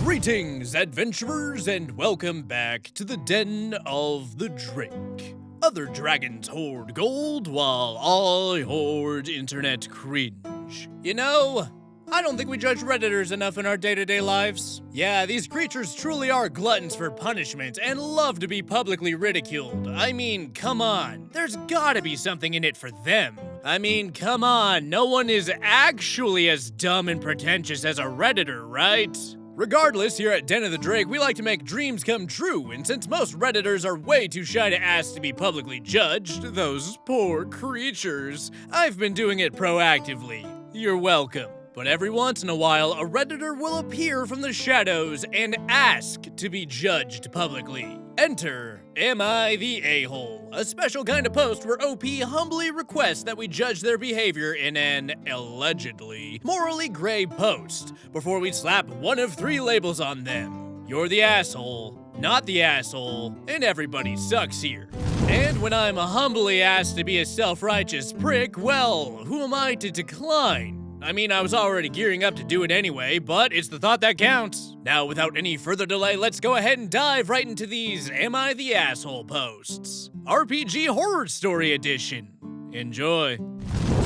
Greetings, adventurers, and welcome back to the Den of the Drake. Other dragons hoard gold, while I hoard internet cringe. You know, I don't think we judge Redditors enough in our day-to-day lives. Yeah, these creatures truly are gluttons for punishment and love to be publicly ridiculed. I mean, come on. There's gotta be something in it for them. I mean, come on. No one is actually as dumb and pretentious as a Redditor, right? Regardless, here at Den of the Drake, we like to make dreams come true, and since most Redditors are way too shy to ask to be publicly judged, those poor creatures, I've been doing it proactively. You're welcome. But every once in a while, a Redditor will appear from the shadows and ask to be judged publicly. Enter, Am I the A-hole? A special kind of post where OP humbly requests that we judge their behavior in an, allegedly, morally gray post, before we slap one of three labels on them. You're the asshole, not the asshole, and everybody sucks here. And when I'm humbly asked to be a self-righteous prick, well, who am I to decline? I mean, I was already gearing up to do it anyway, but it's the thought that counts. Now, without any further delay, let's go ahead and dive right into these Am I the Asshole posts. RPG Horror Story Edition. Enjoy.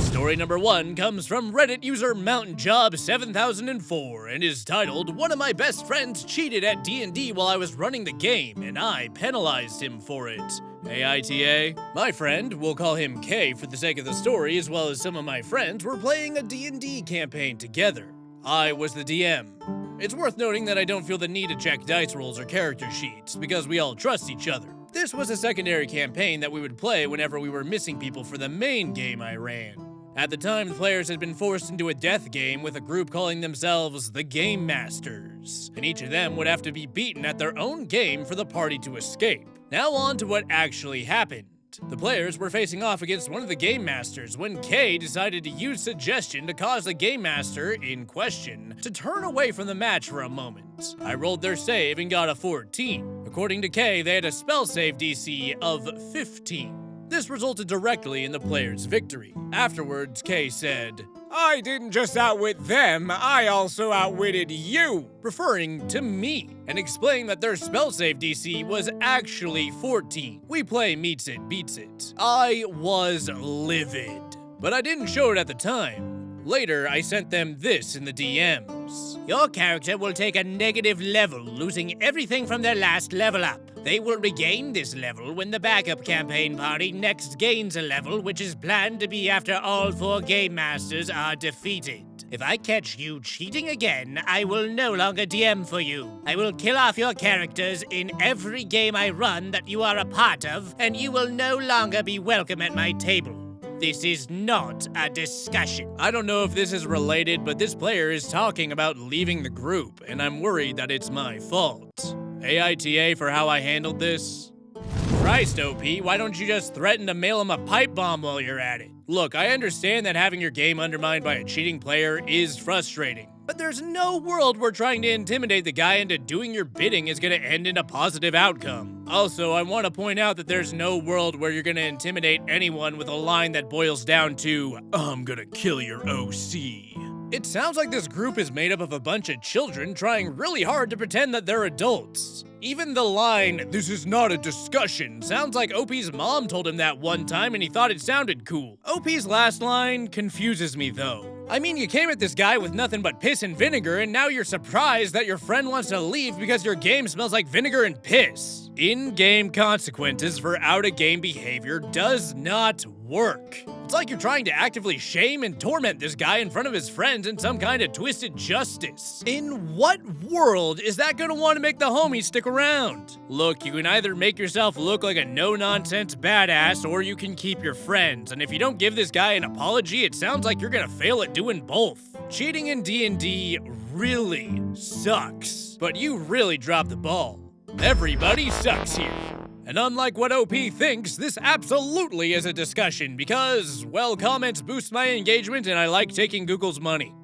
Story number 1 comes from Reddit user MountainJob7004 and is titled, "One of my best friends cheated at D&D while I was running the game, and I penalized him for it. AITA. My friend, we'll call him K for the sake of the story, as well as some of my friends, were playing a D&D campaign together. I was the DM. It's worth noting that I don't feel the need to check dice rolls or character sheets, because we all trust each other. This was a secondary campaign that we would play whenever we were missing people for the main game I ran. At the time, the players had been forced into a death game with a group calling themselves the Game Masters, and each of them would have to be beaten at their own game for the party to escape. Now on to what actually happened. The players were facing off against one of the Game Masters when Kay decided to use suggestion to cause the Game Master in question to turn away from the match for a moment. I rolled their save and got a 14. According to Kay, they had a spell save DC of 15. This resulted directly in the player's victory. Afterwards, Kay said, "I didn't just outwit them, I also outwitted you," referring to me, and explaining that their spell save DC was actually 14. We play meets it, beats it. I was livid, but I didn't show it at the time. Later, I sent them this in the DMs. "Your character will take a negative level, losing everything from their last level up. They will regain this level when the backup campaign party next gains a level, which is planned to be after all 4 Game Masters are defeated. If I catch you cheating again, I will no longer DM for you. I will kill off your characters in every game I run that you are a part of, and you will no longer be welcome at my table. This is not a discussion." I don't know if this is related, but this player is talking about leaving the group, and I'm worried that it's my fault. AITA for how I handled this? Christ, OP, why don't you just threaten to mail him a pipe bomb while you're at it? Look, I understand that having your game undermined by a cheating player is frustrating, but there's no world where trying to intimidate the guy into doing your bidding is gonna end in a positive outcome. Also, I want to point out that there's no world where you're gonna intimidate anyone with a line that boils down to, "I'm gonna kill your OC." It sounds like this group is made up of a bunch of children trying really hard to pretend that they're adults. Even the line, "This is not a discussion," sounds like OP's mom told him that one time and he thought it sounded cool. OP's last line confuses me though. I mean, you came at this guy with nothing but piss and vinegar, and now you're surprised that your friend wants to leave because your game smells like vinegar and piss. In-game consequences for out-of-game behavior does not work. It's like you're trying to actively shame and torment this guy in front of his friends in some kind of twisted justice. In what world is that gonna want to make the homies stick around? Look, you can either make yourself look like a no-nonsense badass, or you can keep your friends, and if you don't give this guy an apology, it sounds like you're gonna fail at doing both. Cheating in D&D really sucks, but you really dropped the ball. Everybody sucks here. And unlike what OP thinks, this absolutely is a discussion because, well, comments boost my engagement and I like taking Google's money.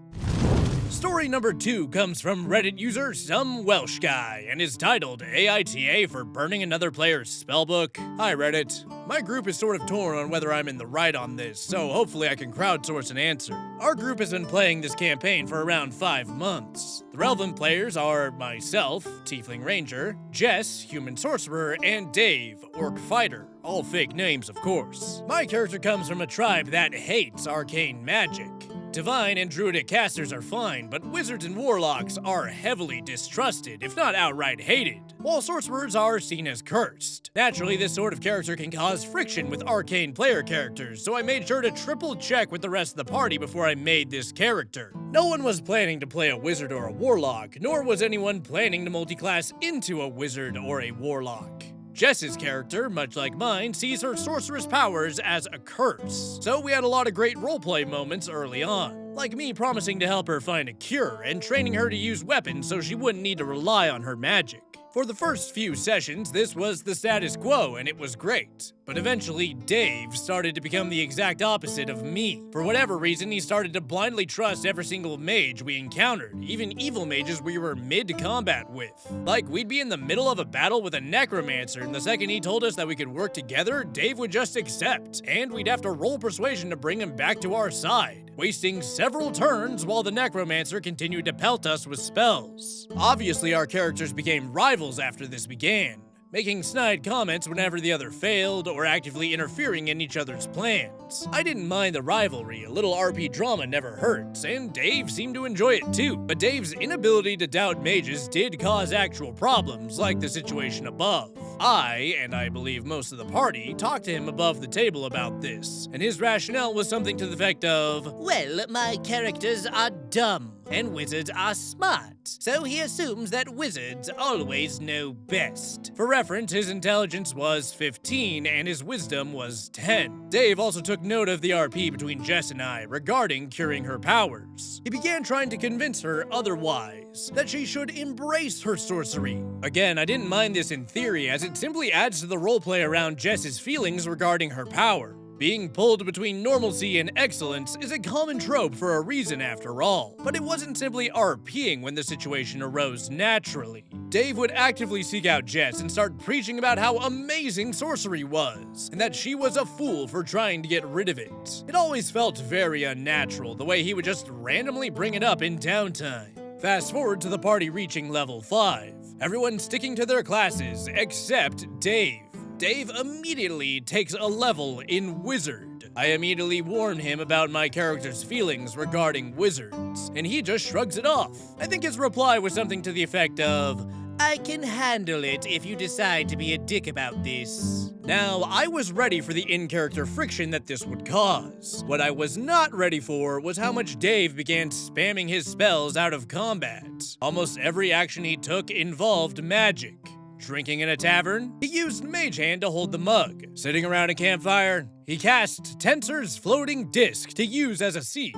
Story number 2 comes from Reddit user Some Welsh Guy and is titled AITA for burning another player's spellbook. Hi Reddit. My group is sort of torn on whether I'm in the right on this, so hopefully I can crowdsource an answer. Our group has been playing this campaign for around 5 months. The relevant players are myself, Tiefling Ranger, Jess, Human Sorcerer, and Dave, Orc Fighter. All fake names, of course. My character comes from a tribe that hates arcane magic. Divine and druidic casters are fine, but wizards and warlocks are heavily distrusted, if not outright hated, while sorcerers are seen as cursed. Naturally, this sort of character can cause friction with arcane player characters, so I made sure to triple check with the rest of the party before I made this character. No one was planning to play a wizard or a warlock, nor was anyone planning to multiclass into a wizard or a warlock. Jess's character, much like mine, sees her sorceress powers as a curse, so we had a lot of great roleplay moments early on, like me promising to help her find a cure and training her to use weapons so she wouldn't need to rely on her magic. For the first few sessions, this was the status quo and it was great. But eventually, Dave started to become the exact opposite of me. For whatever reason, he started to blindly trust every single mage we encountered, even evil mages we were mid-combat with. Like, we'd be in the middle of a battle with a necromancer, and the second he told us that we could work together, Dave would just accept, and we'd have to roll persuasion to bring him back to our side, wasting several turns while the necromancer continued to pelt us with spells. Obviously, our characters became rivals after this began, making snide comments whenever the other failed or actively interfering in each other's plans. I didn't mind the rivalry, a little RP drama never hurts, and Dave seemed to enjoy it too. But Dave's inability to doubt mages did cause actual problems, like the situation above. I, and I believe most of the party, talked to him above the table about this, and his rationale was something to the effect of, "Well, my characters are dumb, and wizards are smart, so he assumes that wizards always know best." For reference, his intelligence was 15 and his wisdom was 10. Dave also took note of the RP between Jess and I regarding curing her powers. He began trying to convince her otherwise, that she should embrace her sorcery. Again, I didn't mind this in theory, as it simply adds to the roleplay around Jess's feelings regarding her power. Being pulled between normalcy and excellence is a common trope for a reason after all, but it wasn't simply RPing when the situation arose naturally. Dave would actively seek out Jess and start preaching about how amazing sorcery was, and that she was a fool for trying to get rid of it. It always felt very unnatural, the way he would just randomly bring it up in downtime. Fast forward to the party reaching level 5. Everyone sticking to their classes except Dave. Dave immediately takes a level in Wizard. I immediately warn him about my character's feelings regarding wizards, and he just shrugs it off. I think his reply was something to the effect of, "I can handle it if you decide to be a dick about this." Now, I was ready for the in-character friction that this would cause. What I was not ready for was how much Dave began spamming his spells out of combat. Almost every action he took involved magic. Drinking in a tavern, he used Mage Hand to hold the mug. Sitting around a campfire, he cast Tensor's floating disc to use as a seat.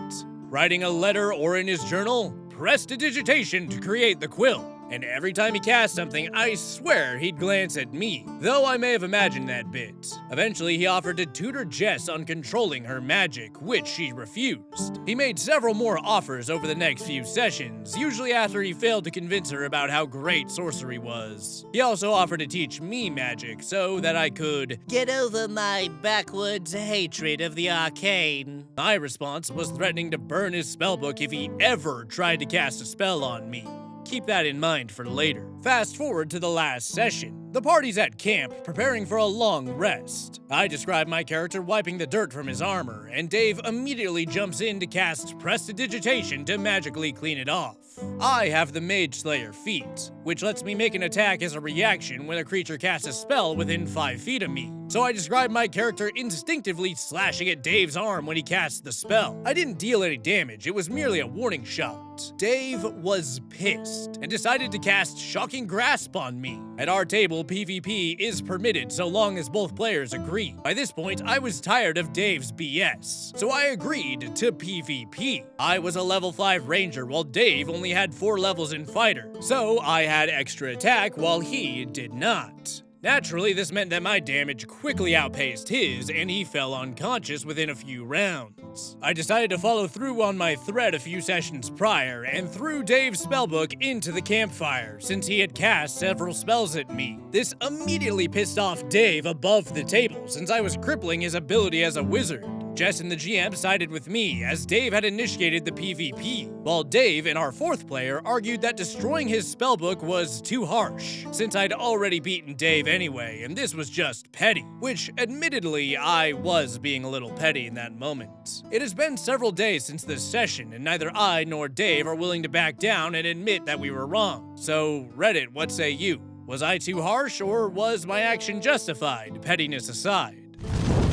Writing a letter or in his journal, prestidigitation to create the quill. And every time he cast something, I swear he'd glance at me, though I may have imagined that bit. Eventually, he offered to tutor Jess on controlling her magic, which she refused. He made several more offers over the next few sessions, usually after he failed to convince her about how great sorcery was. He also offered to teach me magic so that I could get over my backwards hatred of the arcane. My response was threatening to burn his spellbook if he ever tried to cast a spell on me. Keep that in mind for later. Fast forward to the last session. The party's at camp, preparing for a long rest. I describe my character wiping the dirt from his armor, and Dave immediately jumps in to cast Prestidigitation to magically clean it off. I have the Mage Slayer feat, which lets me make an attack as a reaction when a creature casts a spell within 5 feet of me. So I describe my character instinctively slashing at Dave's arm when he casts the spell. I didn't deal any damage, it was merely a warning shot. Dave was pissed and decided to cast Shocking Grasp on me. At our table, PvP is permitted so long as both players agree. By this point, I was tired of Dave's BS, so I agreed to PvP. I was a level 5 ranger while Dave only had 4 levels in fighter, so I had extra attack while he did not. Naturally, this meant that my damage quickly outpaced his, and he fell unconscious within a few rounds. I decided to follow through on my threat a few sessions prior, and threw Dave's spellbook into the campfire, since he had cast several spells at me. This immediately pissed off Dave above the table, since I was crippling his ability as a wizard. Jess and the GM sided with me, as Dave had initiated the PvP, while Dave and our fourth player argued that destroying his spellbook was too harsh, since I'd already beaten Dave anyway, and this was just petty, which admittedly I was being a little petty in that moment. It has been several days since this session, and neither I nor Dave are willing to back down and admit that we were wrong. So Reddit, what say you? Was I too harsh, or was my action justified, pettiness aside?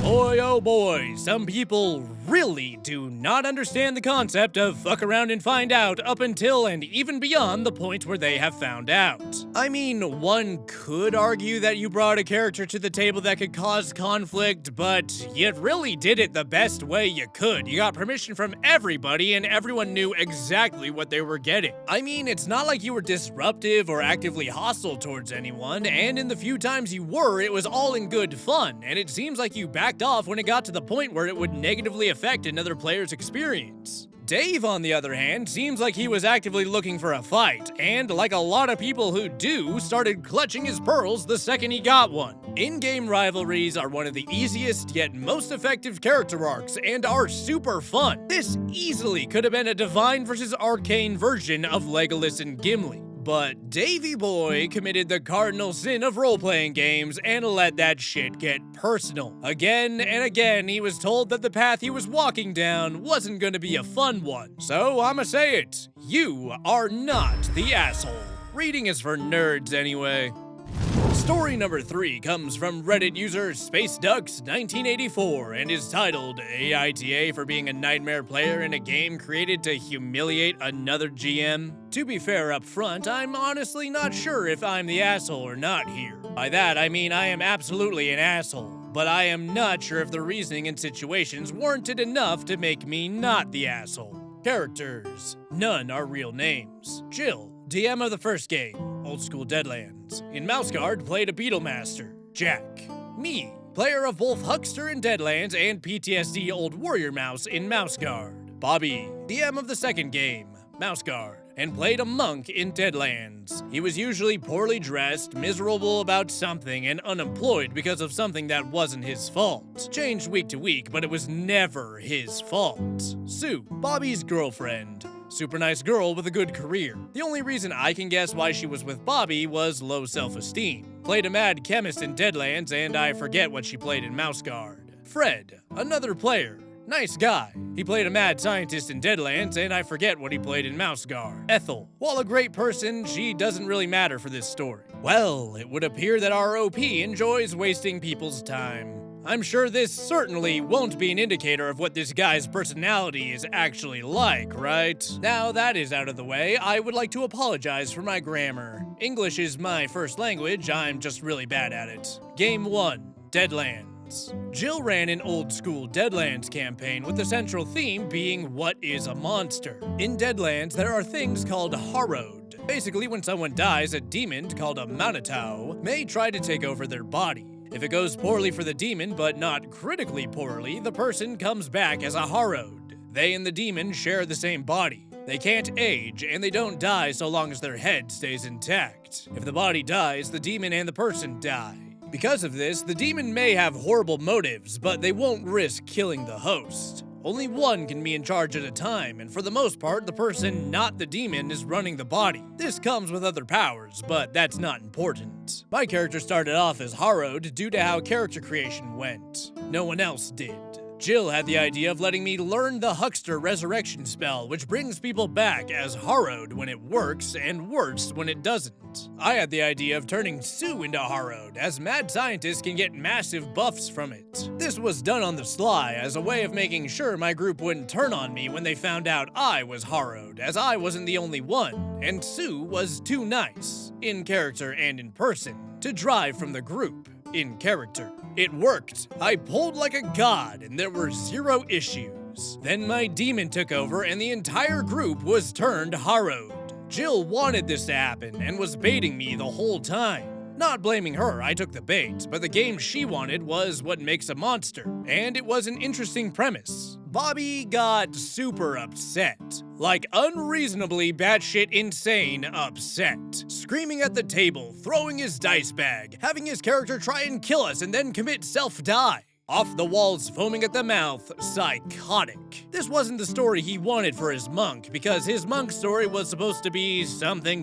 Boy, oh boy, some people really do not understand the concept of fuck around and find out up until and even beyond the point where they have found out. I mean, one could argue that you brought a character to the table that could cause conflict, but you really did it the best way you could. You got permission from everybody and everyone knew exactly what they were getting. I mean, it's not like you were disruptive or actively hostile towards anyone, and in the few times you were, it was all in good fun, and it seems like you backed off when it got to the point where it would negatively affect another player's experience. Dave, on the other hand, seems like he was actively looking for a fight, and like a lot of people who do, started clutching his pearls the second he got one. In-game rivalries are one of the easiest yet most effective character arcs, and are super fun. This easily could have been a Divine versus Arcane version of Legolas and Gimli. But Davey Boy committed the cardinal sin of role-playing games and let that shit get personal. Again and again, he was told that the path he was walking down wasn't gonna be a fun one. So I'ma say it, you are not the asshole. Reading is for nerds anyway. Story number 3 comes from Reddit user SpaceDucks1984 and is titled AITA for being a nightmare player in a game created to humiliate another GM. To be fair up front, I'm honestly not sure if I'm the asshole or not here. By that, I mean I am absolutely an asshole, but I am not sure if the reasoning and situations warranted enough to make me not the asshole. Characters. None are real names. Jill, DM of the first game, Old School Deadlands. In Mouseguard, played a Beetlemaster. Jack. Me, player of both Huckster in Deadlands and PTSD Old Warrior Mouse in Mouseguard. Bobby, DM of the second game, Mouseguard, and played a monk in Deadlands. He was usually poorly dressed, miserable about something, and unemployed because of something that wasn't his fault. Changed week to week, but it was never his fault. Sue, Bobby's girlfriend. Super nice girl with a good career. The only reason I can guess why she was with Bobby was low self-esteem. Played a mad chemist in Deadlands, and I forget what she played in Mouseguard. Fred, another player. Nice guy. He played a mad scientist in Deadlands, and I forget what he played in Mouseguard. Ethel, while a great person, she doesn't really matter for this story. Well, it would appear that our OP enjoys wasting people's time. I'm sure this certainly won't be an indicator of what this guy's personality is actually like, right? Now that is out of the way, I would like to apologize for my grammar. English is my first language, I'm just really bad at it. Game 1, Deadlands. Jill ran an old school Deadlands campaign with the central theme being what is a monster. In Deadlands, there are things called harrowed. Basically, when someone dies, a demon called a Manitau may try to take over their body. If it goes poorly for the demon, but not critically poorly, the person comes back as a harrowed. They and the demon share the same body. They can't age, and they don't die so long as their head stays intact. If the body dies, the demon and the person die. Because of this, the demon may have horrible motives, but they won't risk killing the host. Only one can be in charge at a time, and for the most part, the person, not the demon, is running the body. This comes with other powers, but that's not important. My character started off as harrowed due to how character creation went. No one else did. Jill had the idea of letting me learn the Huckster resurrection spell, which brings people back as harrowed when it works and worse when it doesn't. I had the idea of turning Sue into harrowed, as mad scientists can get massive buffs from it. This was done on the sly as a way of making sure my group wouldn't turn on me when they found out I was harrowed, as I wasn't the only one, and Sue was too nice, in character and in person, to drive from the group. In character. It worked. I pulled like a god and there were 0 issues. Then my demon took over and the entire group was turned harrowed. Jill wanted this to happen and was baiting me the whole time. Not blaming her, I took the bait, but the game she wanted was What Makes a Monster, and it was an interesting premise. Bobby got super upset. Like unreasonably batshit insane upset. Screaming at the table, throwing his dice bag, having his character try and kill us and then commit self-die. Off the walls, foaming at the mouth, psychotic. This wasn't the story he wanted for his monk, because his monk story was supposed to be something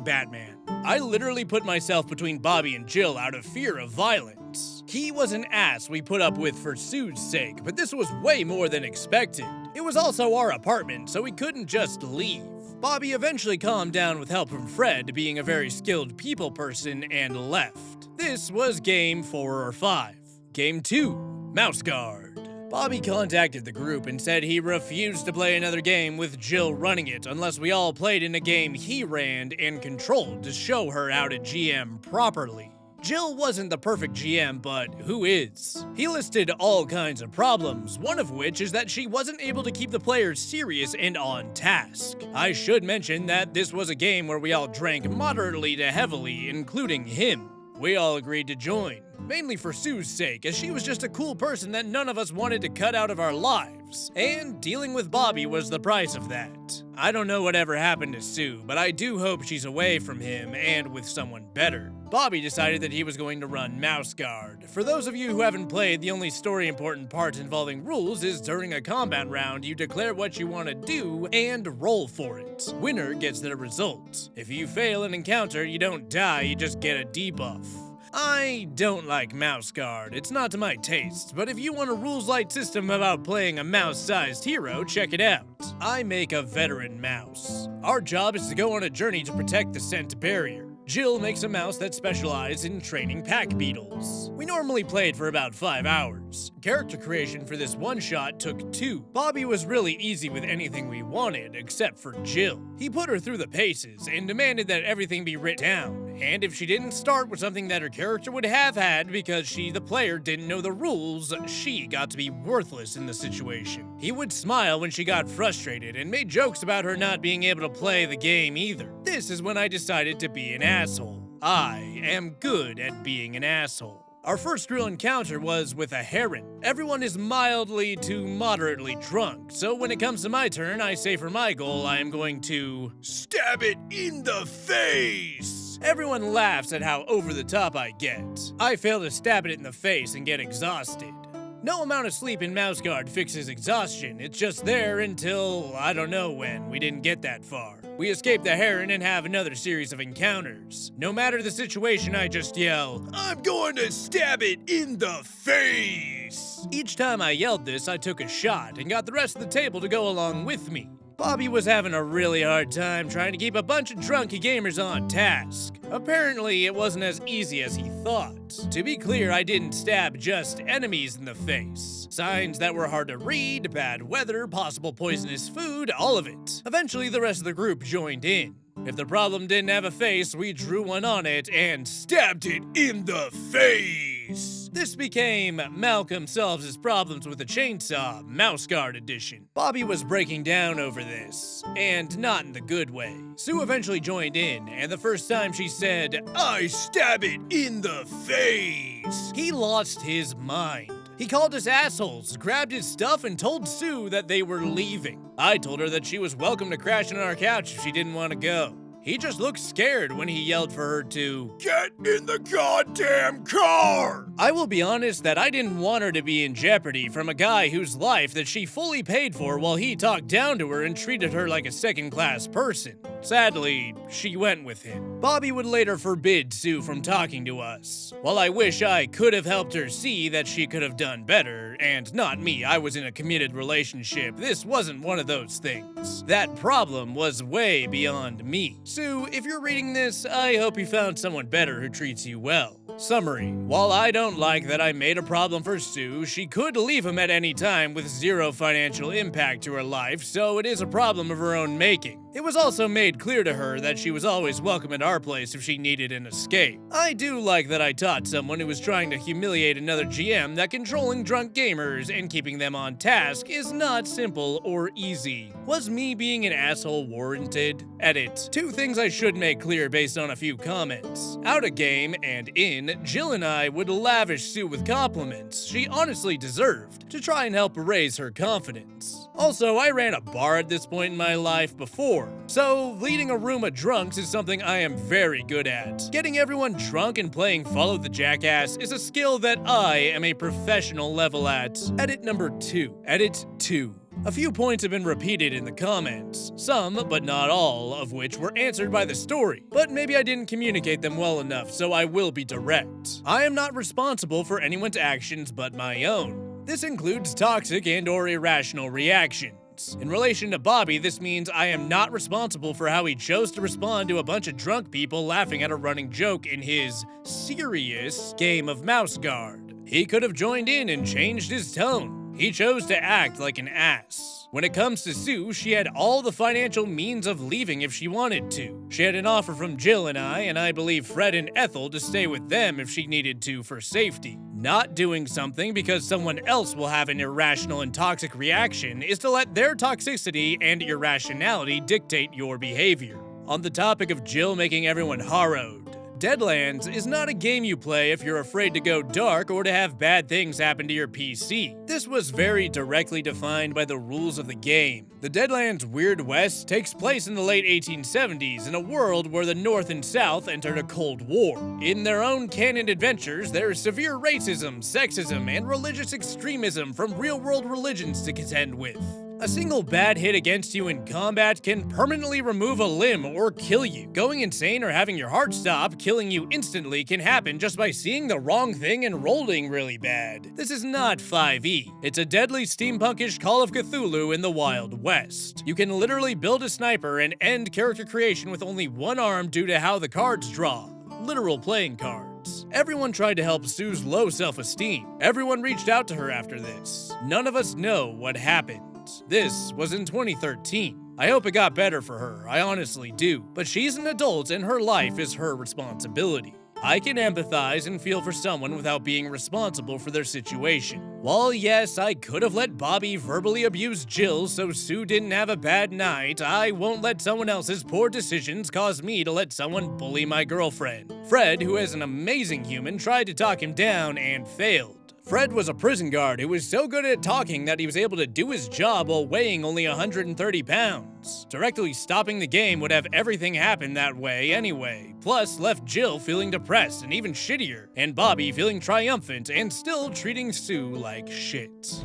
Batman. I literally put myself between Bobby and Jill out of fear of violence. He was an ass we put up with for Sue's sake, but this was way more than expected. It was also our apartment, so we couldn't just leave. Bobby eventually calmed down with help from Fred, being a very skilled people person, and left. This was game 4 or 5. Game 2, Mouse Guard. Bobby contacted the group and said he refused to play another game with Jill running it unless we all played in a game he ran and controlled to show her how to GM properly. Jill wasn't the perfect GM, but who is? He listed all kinds of problems, one of which is that she wasn't able to keep the players serious and on task. I should mention that this was a game where we all drank moderately to heavily, including him. We all agreed to join, mainly for Sue's sake, as she was just a cool person that none of us wanted to cut out of our lives, and dealing with Bobby was the price of that. I don't know whatever happened to Sue, but I do hope she's away from him and with someone better. Bobby decided that he was going to run Mouse Guard. For those of you who haven't played, the only story important part involving rules is during a combat round, you declare what you want to do and roll for it. Winner gets their result. If you fail an encounter, you don't die, you just get a debuff. I don't like Mouse Guard, it's not to my taste, but if you want a rules-light system about playing a mouse-sized hero, check it out. I make a veteran mouse. Our job is to go on a journey to protect the scent barrier. Jill makes a mouse that specializes in training pack beetles. We normally played for about 5 hours. Character creation for this one-shot took 2. Bobby was really easy with anything we wanted, except for Jill. He put her through the paces and demanded that everything be written down, and if she didn't start with something that her character would have had because she, the player, didn't know the rules, she got to be worthless in the situation. He would smile when she got frustrated and made jokes about her not being able to play the game either. This is when I decided to be an asshole. I am good at being an asshole. Our first real encounter was with a heron. Everyone is mildly to moderately drunk, so when it comes to my turn, I say for my goal, I am going to stab it in the face. Everyone laughs at how over the top I get. I fail to stab it in the face and get exhausted. No amount of sleep in Mouse Guard fixes exhaustion, it's just there until I don't know when, we didn't get that far. We escape the heron and have another series of encounters. No matter the situation, I just yell, "I'm going to stab it in the face!" Each time I yelled this, I took a shot and got the rest of the table to go along with me. Bobby was having a really hard time trying to keep a bunch of drunky gamers on task. Apparently, it wasn't as easy as he thought. To be clear, I didn't stab just enemies in the face. Signs that were hard to read, bad weather, possible poisonous food, all of it. Eventually, the rest of the group joined in. If the problem didn't have a face, we drew one on it and stabbed it in the face. This became Malcolm Solves His Problems with a Chainsaw, Mouse Guard edition. Bobby was breaking down over this, and not in the good way. Sue eventually joined in, and the first time she said, "I stab it in the face," he lost his mind. He called us assholes, grabbed his stuff, and told Sue that they were leaving. I told her that she was welcome to crash on our couch if she didn't want to go. He just looked scared when he yelled for her to get in the goddamn car! I will be honest that I didn't want her to be in jeopardy from a guy whose life that she fully paid for while he talked down to her and treated her like a second-class person. Sadly, she went with him. Bobby would later forbid Sue from talking to us. While I wish I could have helped her see that she could have done better, and not me, I was in a committed relationship, this wasn't one of those things. That problem was way beyond me. Sue, if you're reading this, I hope you found someone better who treats you well. Summary. While I don't like that I made a problem for Sue, she could leave him at any time with zero financial impact to her life, so it is a problem of her own making. It was also made it clear to her that she was always welcome at our place if she needed an escape. I do like that I taught someone who was trying to humiliate another GM that controlling drunk gamers and keeping them on task is not simple or easy. Was me being an asshole warranted? Edit. 2 things I should make clear based on a few comments. Out of game and in, Jill and I would lavish Sue with compliments she honestly deserved to try and help raise her confidence. Also, I ran a bar at this point in my life before, so leading a room of drunks is something I am very good at. Getting everyone drunk and playing Follow the Jackass is a skill that I am a professional level at. Edit number 2. Edit 2. A few points have been repeated in the comments, some, but not all, of which were answered by the story, but maybe I didn't communicate them well enough, so I will be direct. I am not responsible for anyone's actions but my own. This includes toxic and/or irrational reactions. In relation to Bobby, this means I am not responsible for how he chose to respond to a bunch of drunk people laughing at a running joke in his serious game of Mouse Guard. He could have joined in and changed his tone. He chose to act like an ass. When it comes to Sue, she had all the financial means of leaving if she wanted to. She had an offer from Jill and I believe Fred and Ethel to stay with them if she needed to for safety. Not doing something because someone else will have an irrational and toxic reaction is to let their toxicity and irrationality dictate your behavior. On the topic of Jill making everyone harrowed, Deadlands is not a game you play if you're afraid to go dark or to have bad things happen to your PC. This was very directly defined by the rules of the game. The Deadlands Weird West takes place in the late 1870s in a world where the North and South entered a Cold War. In their own canon adventures, there is severe racism, sexism, and religious extremism from real-world religions to contend with. A single bad hit against you in combat can permanently remove a limb or kill you. Going insane or having your heart stop, killing you instantly can happen just by seeing the wrong thing and rolling really bad. This is not 5e. It's a deadly steampunkish Call of Cthulhu in the Wild West. You can literally build a sniper and end character creation with only one arm due to how the cards draw. Literal playing cards. Everyone tried to help Sue's low self-esteem. Everyone reached out to her after this. None of us know what happened. This was in 2013. I hope it got better for her, I honestly do, but she's an adult and her life is her responsibility. I can empathize and feel for someone without being responsible for their situation. While yes, I could have let Bobby verbally abuse Jill so Sue didn't have a bad night, I won't let someone else's poor decisions cause me to let someone bully my girlfriend. Fred, who is an amazing human, tried to talk him down and failed. Fred was a prison guard who was so good at talking that he was able to do his job while weighing only 130 pounds. Directly stopping the game would have everything happen that way anyway, plus left Jill feeling depressed and even shittier, and Bobby feeling triumphant and still treating Sue like shit.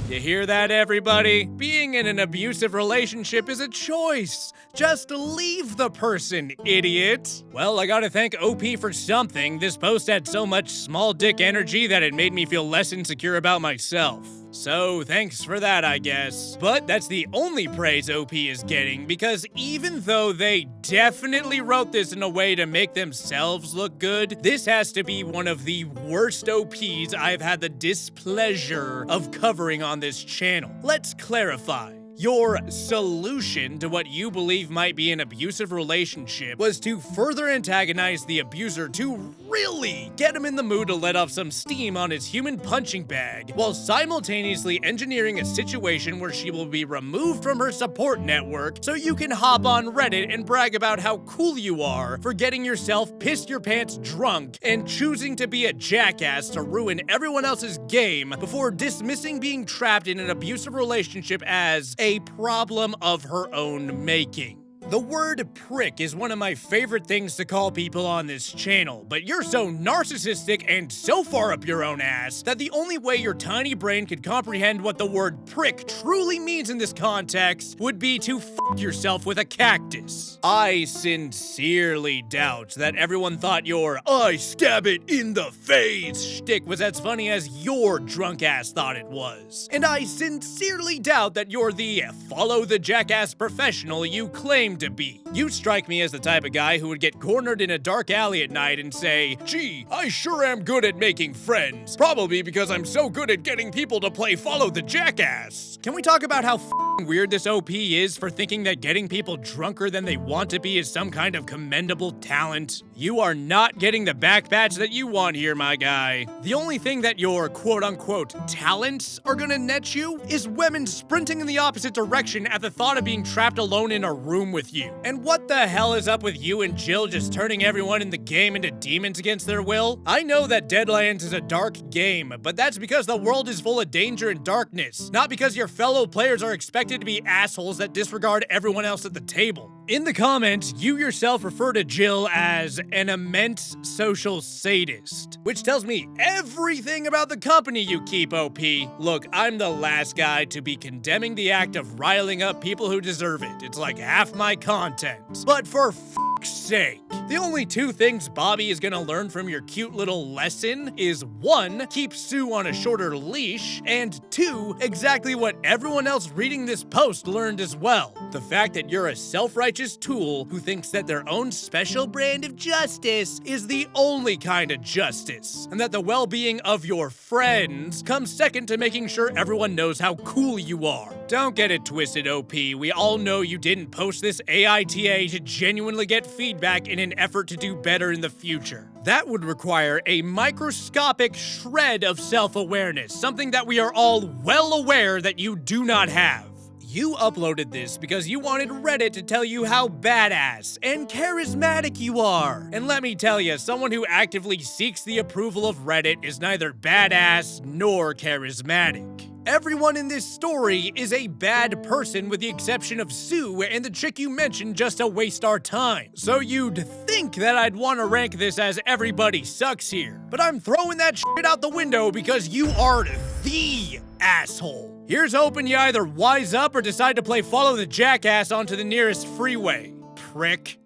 You hear that, everybody? Being in an abusive relationship is a choice. Just leave the person, idiot. Well, I gotta thank OP for something. This post had so much small dick energy that it made me feel less insecure about myself. So thanks for that, I guess. But that's the only praise OP is getting, because even though they definitely wrote this in a way to make themselves look good, this has to be one of the worst OPs I've had the displeasure of covering on this channel. Let's clarify. Your solution to what you believe might be an abusive relationship was to further antagonize the abuser to really get him in the mood to let off some steam on his human punching bag, while simultaneously engineering a situation where she will be removed from her support network so you can hop on Reddit and brag about how cool you are for getting yourself pissed your pants drunk and choosing to be a jackass to ruin everyone else's game before dismissing being trapped in an abusive relationship as a problem of her own making. The word prick is one of my favorite things to call people on this channel, but you're so narcissistic and so far up your own ass that the only way your tiny brain could comprehend what the word prick truly means in this context would be to fuck yourself with a cactus. I sincerely doubt that everyone thought your "I stab it in the face" shtick was as funny as your drunk ass thought it was. And I sincerely doubt that you're the follow the jackass professional you claim to be. You strike me as the type of guy who would get cornered in a dark alley at night and say, "Gee, I sure am good at making friends. Probably because I'm so good at getting people to play follow the jackass." Can we talk about how weird this OP is for thinking that getting people drunker than they want to be is some kind of commendable talent? You are not getting the back patch that you want here, my guy. The only thing that your quote-unquote talents are gonna net you is women sprinting in the opposite direction at the thought of being trapped alone in a room with you. And what the hell is up with you and Jill just turning everyone in the game into demons against their will? I know that Deadlands is a dark game, but that's because the world is full of danger and darkness, not because your fellow players are expected to be assholes that disregard everyone else at the table. In the comments, you yourself refer to Jill as an immense social sadist, which tells me everything about the company you keep, OP. Look, I'm the last guy to be condemning the act of riling up people who deserve it. It's like half my content. But for fuck's sake, the only two things Bobby is gonna learn from your cute little lesson is 1, keep Sue on a shorter leash, and 2, exactly what everyone else reading this post learned as well. The fact that you're a self-righteous tool who thinks that their own special brand of justice is the only kind of justice, and that the well-being of your friends comes second to making sure everyone knows how cool you are. Don't get it twisted, OP. We all know you didn't post this AITA to genuinely get feedback in an effort to do better in the future. That would require a microscopic shred of self-awareness, something that we are all well aware that you do not have. You uploaded this because you wanted Reddit to tell you how badass and charismatic you are. And let me tell you, someone who actively seeks the approval of Reddit is neither badass nor charismatic. Everyone in this story is a bad person with the exception of Sue and the chick you mentioned just to waste our time. So you'd think that I'd want to rank this as everybody sucks here. But I'm throwing that shit out the window because you are the asshole. Here's hoping you either wise up or decide to play follow the jackass onto the nearest freeway, prick.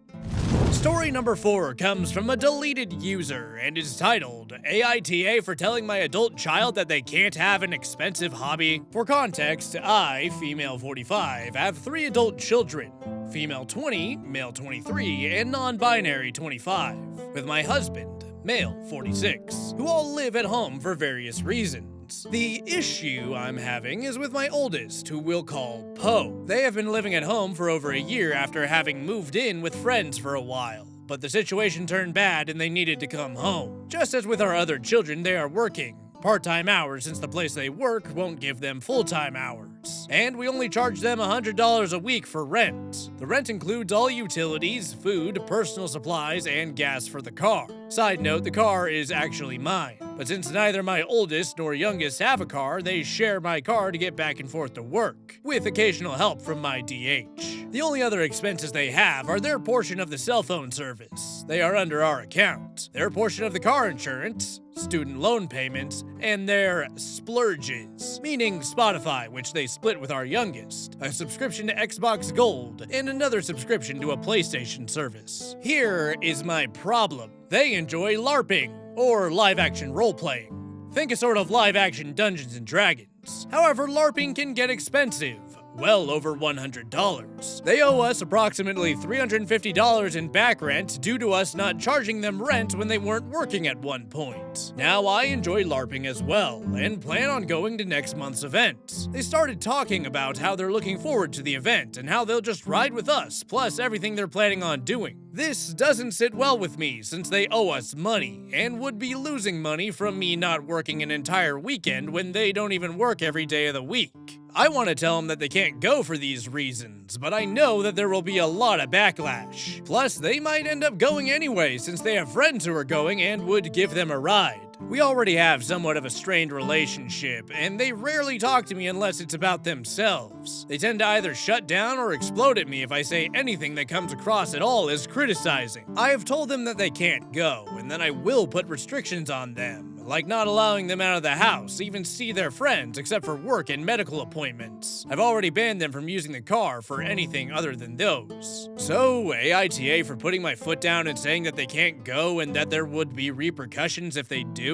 Story number 4 comes from a deleted user and is titled, AITA for telling my adult child that they can't have an expensive hobby. For context, I, female 45, have 3 adult children, female 20, male 23, and non-binary 25, with my husband, male 46, who all live at home for various reasons. The issue I'm having is with my oldest, who we'll call Poe. They have been living at home for over a year after having moved in with friends for a while. But the situation turned bad and they needed to come home. Just as with our other children, they are working part-time hours since the place they work won't give them full-time hours. And we only charge them $100 a week for rent. The rent includes all utilities, food, personal supplies, and gas for the car. Side note, the car is actually mine. But since neither my oldest nor youngest have a car, they share my car to get back and forth to work, with occasional help from my DH. The only other expenses they have are their portion of the cell phone service. They are under our account. Their portion of the car insurance, student loan payments, and their splurges, meaning Spotify, which they split with our youngest, a subscription to Xbox Gold, and another subscription to a PlayStation service. Here is my problem. They enjoy LARPing, or live-action role-playing. Think a sort of live-action Dungeons & Dragons. However, LARPing can get expensive. Well over $100. They owe us approximately $350 in back rent due to us not charging them rent when they weren't working at one point. Now I enjoy LARPing as well, and plan on going to next month's event. They started talking about how they're looking forward to the event and how they'll just ride with us, plus everything they're planning on doing. This doesn't sit well with me since they owe us money, and would be losing money from me not working an entire weekend when they don't even work every day of the week. I want to tell them that they can't go for these reasons, but I know that there will be a lot of backlash. Plus, they might end up going anyway since they have friends who are going and would give them a ride. We already have somewhat of a strained relationship, and they rarely talk to me unless it's about themselves. They tend to either shut down or explode at me if I say anything that comes across at all as criticizing. I have told them that they can't go, and then I will put restrictions on them, like not allowing them out of the house, even see their friends, except for work and medical appointments. I've already banned them from using the car for anything other than those. So, AITA for putting my foot down and saying that they can't go and that there would be repercussions if they do?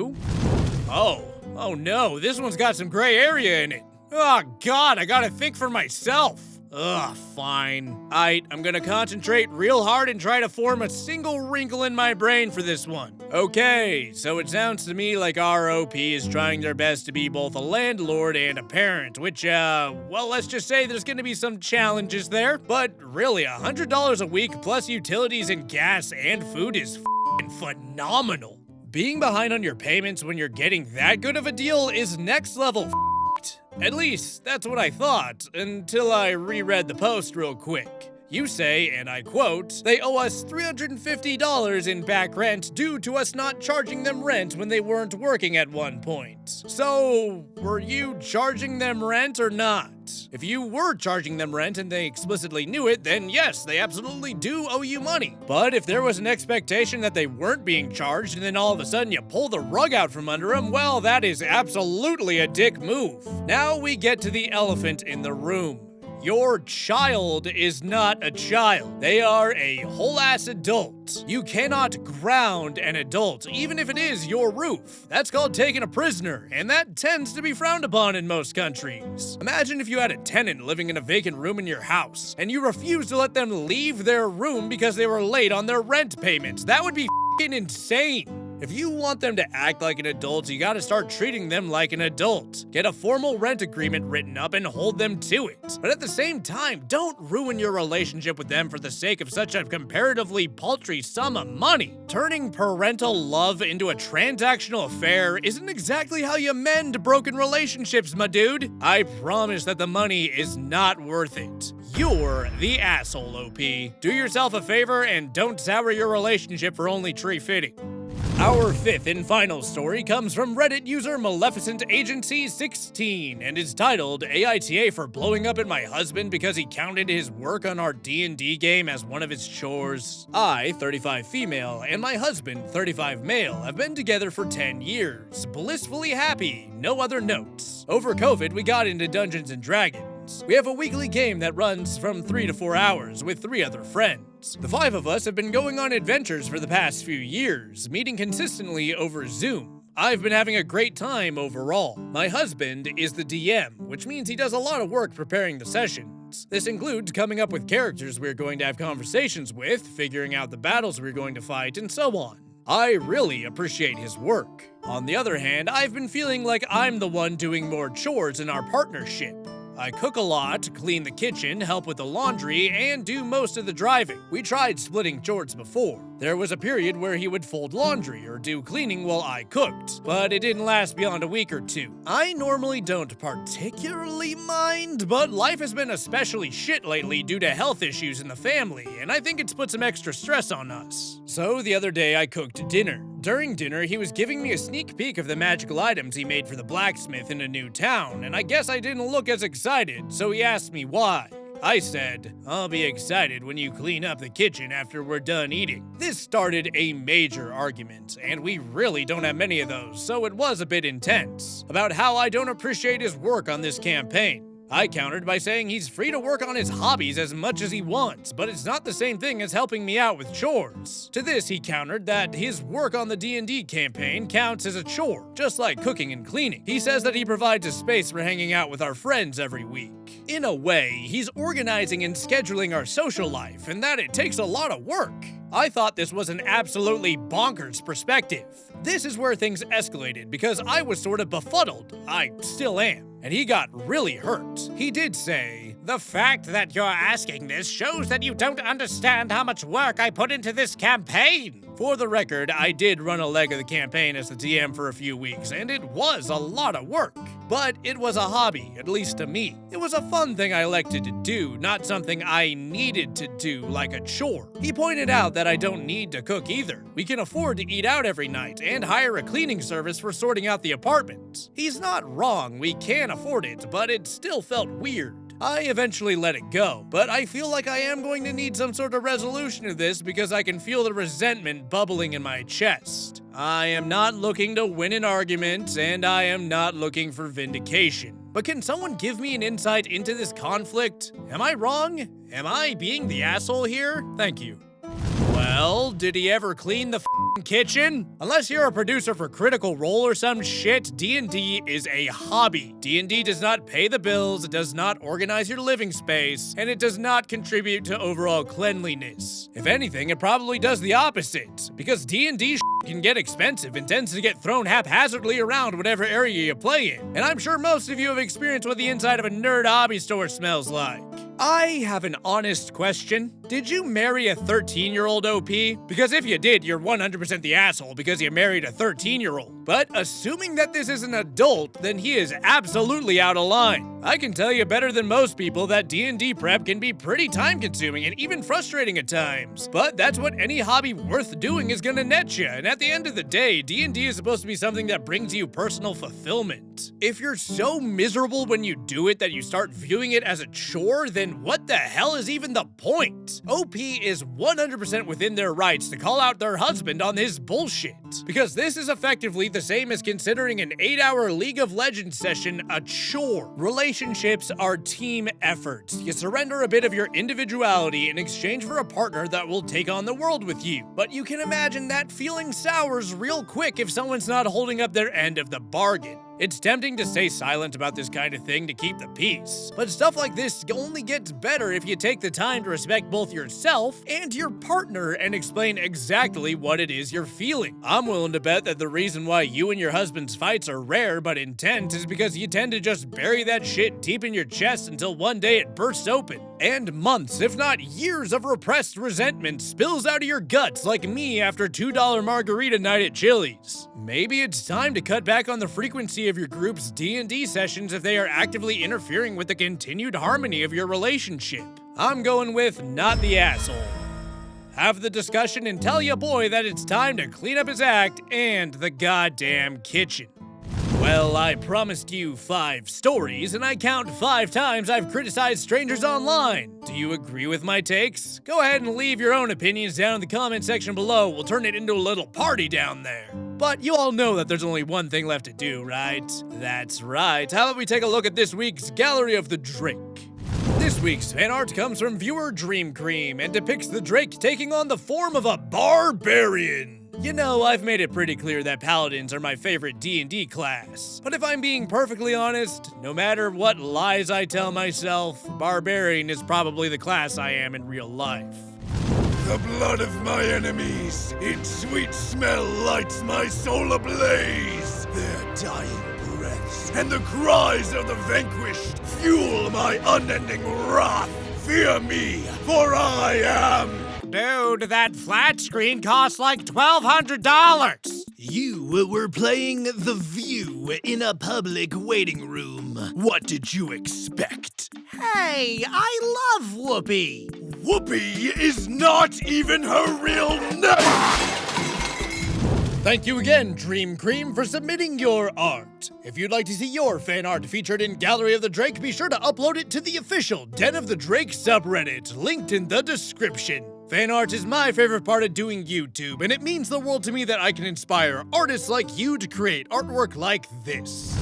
Oh no, this one's got some gray area in it. Oh God, I gotta think for myself. Ugh, fine. I'm gonna concentrate real hard and try to form a single wrinkle in my brain for this one. Okay, so it sounds to me like ROP is trying their best to be both a landlord and a parent, which, well, let's just say there's gonna be some challenges there. But really, $100 a week plus utilities and gas and food is f***ing phenomenal. Being behind on your payments when you're getting that good of a deal is next level f***ed. At least, that's what I thought, until I reread the post real quick. You say, and I quote, they owe us $350 in back rent due to us not charging them rent when they weren't working at one point. So, were you charging them rent or not? If you were charging them rent and they explicitly knew it, then yes, they absolutely do owe you money. But if there was an expectation that they weren't being charged and then all of a sudden you pull the rug out from under them, well, that is absolutely a dick move. Now we get to the elephant in the room. Your child is not a child. They are a whole-ass adult. You cannot ground an adult, even if it is your roof. That's called taking a prisoner, and that tends to be frowned upon in most countries. Imagine if you had a tenant living in a vacant room in your house, and you refused to let them leave their room because they were late on their rent payments. That would be f***ing insane. If you want them to act like an adult, you gotta start treating them like an adult. Get a formal rent agreement written up and hold them to it. But at the same time, don't ruin your relationship with them for the sake of such a comparatively paltry sum of money. Turning parental love into a transactional affair isn't exactly how you mend broken relationships, my dude. I promise that the money is not worth it. You're the asshole, OP. Do yourself a favor and don't sour your relationship for only tree fitting. Our fifth and final story comes from Reddit user Maleficent Agency 16 and is titled AITA for blowing up at my husband because he counted his work on our D&D game as one of his chores. I, 35 female, and my husband, 35 male, have been together for 10 years. Blissfully happy, no other notes. Over COVID, we got into Dungeons & Dragons. We have a weekly game that runs from 3 to 4 hours with 3 other friends. The 5 of us have been going on adventures for the past few years, meeting consistently over Zoom. I've been having a great time overall. My husband is the DM, which means he does a lot of work preparing the sessions. This includes coming up with characters we're going to have conversations with, figuring out the battles we're going to fight, and so on. I really appreciate his work. On the other hand, I've been feeling like I'm the one doing more chores in our partnership. I cook a lot, clean the kitchen, help with the laundry, and do most of the driving. We tried splitting chores before. There was a period where he would fold laundry or do cleaning while I cooked, but it didn't last beyond a week or 2. I normally don't particularly mind, but life has been especially shit lately due to health issues in the family, and I think it's put some extra stress on us. So the other day I cooked dinner. During dinner, he was giving me a sneak peek of the magical items he made for the blacksmith in a new town, and I guess I didn't look as excited, so he asked me why. I said, I'll be excited when you clean up the kitchen after we're done eating. This started a major argument, and we really don't have many of those, so it was a bit intense, about how I don't appreciate his work on this campaign. I countered by saying he's free to work on his hobbies as much as he wants, but it's not the same thing as helping me out with chores. To this, he countered that his work on the D&D campaign counts as a chore, just like cooking and cleaning. He says that he provides a space for hanging out with our friends every week. In a way, he's organizing and scheduling our social life, and that it takes a lot of work. I thought this was an absolutely bonkers perspective. This is where things escalated because I was sort of befuddled. I still am. And he got really hurt. He did say, "The fact that you're asking this shows that you don't understand how much work I put into this campaign." For the record, I did run a leg of the campaign as the DM for a few weeks, and it was a lot of work. But it was a hobby, at least to me. It was a fun thing I elected to do, not something I needed to do like a chore. He pointed out that I don't need to cook either. We can afford to eat out every night and hire a cleaning service for sorting out the apartment. He's not wrong, we can afford it, but it still felt weird. I eventually let it go, but I feel like I am going to need some sort of resolution to this because I can feel the resentment bubbling in my chest. I am not looking to win an argument, and I am not looking for vindication. But can someone give me an insight into this conflict? Am I wrong? Am I being the asshole here? Thank you. Well, did he ever clean the f***ing kitchen? Unless you're a producer for Critical Role or some shit, D&D is a hobby. D&D does not pay the bills, it does not organize your living space, and it does not contribute to overall cleanliness. If anything, it probably does the opposite, because D&D can get expensive and tends to get thrown haphazardly around whatever area you play in. And I'm sure most of you have experienced what the inside of a nerd hobby store smells like. I have an honest question. Did you marry a 13-year-old OP? Because if you did, you're 100% the asshole because you married a 13-year-old. But assuming that this is an adult, then he is absolutely out of line. I can tell you better than most people that D&D prep can be pretty time-consuming and even frustrating at times. But that's what any hobby worth doing is gonna net you, and at the end of the day, D&D is supposed to be something that brings you personal fulfillment. If you're so miserable when you do it that you start viewing it as a chore, then what the hell is even the point? OP is 100% within their rights to call out their husband on his bullshit, because this is effectively the same as considering an 8-hour League of Legends session a chore. Relationships are team efforts. You surrender a bit of your individuality in exchange for a partner that will take on the world with you. But you can imagine that feeling sours real quick if someone's not holding up their end of the bargain. It's tempting to stay silent about this kind of thing to keep the peace, but stuff like this only gets better if you take the time to respect both yourself and your partner and explain exactly what it is you're feeling. I'm willing to bet that the reason why you and your husband's fights are rare but intense is because you tend to just bury that shit deep in your chest until one day it bursts open. And months, if not years, of repressed resentment spills out of your guts like me after $2 margarita night at Chili's. Maybe it's time to cut back on the frequency of your group's D&D sessions if they are actively interfering with the continued harmony of your relationship. I'm going with not the asshole. Have the discussion and tell your boy that it's time to clean up his act and the goddamn kitchen. Well, I promised you 5 stories, and I count 5 times I've criticized strangers online. Do you agree with my takes? Go ahead and leave your own opinions down in the comment section below. We'll turn it into a little party down there. But you all know that there's only one thing left to do, right? That's right. How about we take a look at this week's Gallery of the Drake? This week's fan art comes from viewer Dream Cream and depicts the Drake taking on the form of a barbarian. You know, I've made it pretty clear that paladins are my favorite D&D class. But if I'm being perfectly honest, no matter what lies I tell myself, barbarian is probably the class I am in real life. The blood of my enemies, its sweet smell lights my soul ablaze. Their dying breaths and the cries of the vanquished fuel my unending wrath. Fear me, for I am... Dude, that flat screen costs like $1,200. You were playing The View in a public waiting room. What did you expect? Hey, I love Whoopi. Whoopi is not even her real name! Thank you again, Dream Cream, for submitting your art. If you'd like to see your fan art featured in Gallery of the Drake, be sure to upload it to the official Den of the Drake subreddit, linked in the description. Fan art is my favorite part of doing YouTube, and it means the world to me that I can inspire artists like you to create artwork like this.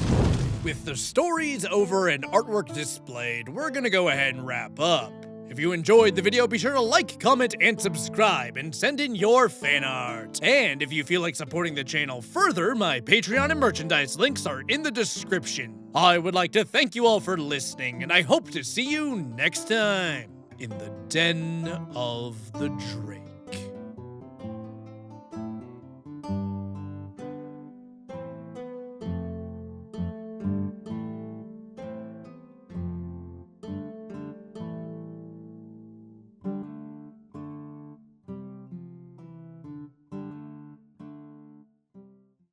With the stories over and artwork displayed, we're gonna go ahead and wrap up. If you enjoyed the video, be sure to like, comment, and subscribe, and send in your fan art. And if you feel like supporting the channel further, my Patreon and merchandise links are in the description. I would like to thank you all for listening, and I hope to see you next time in the Den of the Drake.